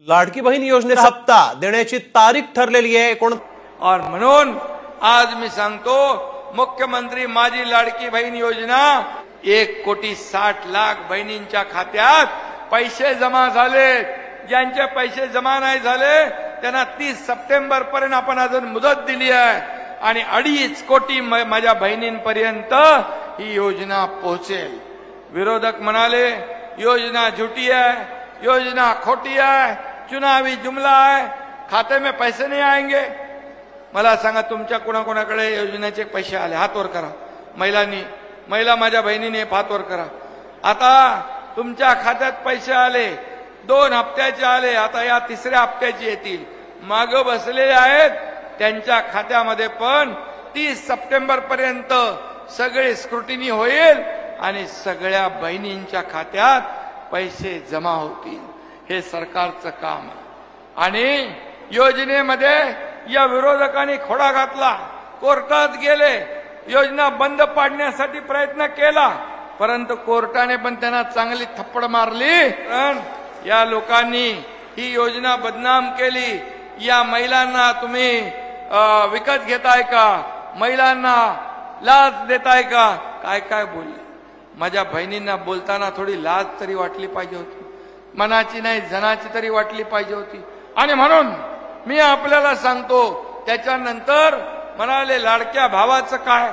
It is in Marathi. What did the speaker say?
लाडकी बहीण योजनेचा हप्ता देण्याची तारीख ठरलेली आहे और म्हणून आज मी सांगतो, मुख्यमंत्री माझी लाडकी बहीण योजना 1,60,00,000 बहिणींच्या खात्यात पैसे जमा झाले। ज्यांचे पैसे जमा नाही झाले त्यांना 30 सप्टेंबर पर्यंत आपण अजून मुदत दिली आहे आणि 2.5 कोटी माझ्या बहिणींपर्यंत ही योजना पोहोचेल। विरोधक म्हणाले योजना झूठी है, योजना खोटी है, चुनावी जुमला है, खाते में पैसे नहीं आएंगे। मला सांगा, तुमच्या कोणाकोणाकडे योजनेचे पैसे आले? हात वर करा। महिला माझ्या बहिणीने हात वर करा। आता तुमच्या खात्यात पैसे आले, 2 हप्त्याचे आले, आता या 3ऱ्या हप्त्याचे येतील। मागे बसलेले आहेत त्यांच्या खात्यामध्ये पण 30 सप्टेंबर पर्यंत सगळे स्क्रुटिनी होईल आणि सगळ्या बहिणींच्या खात्यात पैसे जमा होतील। हे सरकारचं काम आहे। आणि योजनेमध्ये या विरोधकांनी खोडा घातला, कोर्टात गेले, योजना बंद पाडण्यासाठी प्रयत्न केला, परंतु कोर्टाने पण त्यांना चांगली थप्पड मारली। पण या लोकांनी ही योजना बदनाम केली। या महिलांना तुम्ही विकत घेताय का? महिलांना लाच देताय का? काय काय बोलले। माझ्या बहिणींना बोलताना थोडी लाज तरी वाटली पाहिजे होती, मनाची नाही जनाची तरी वाटली पाहिजे होती। आणि म्हणून मी आपल्याला सांगतो, त्याच्यानंतर म्हणाले लाडक्या भावाचं काय?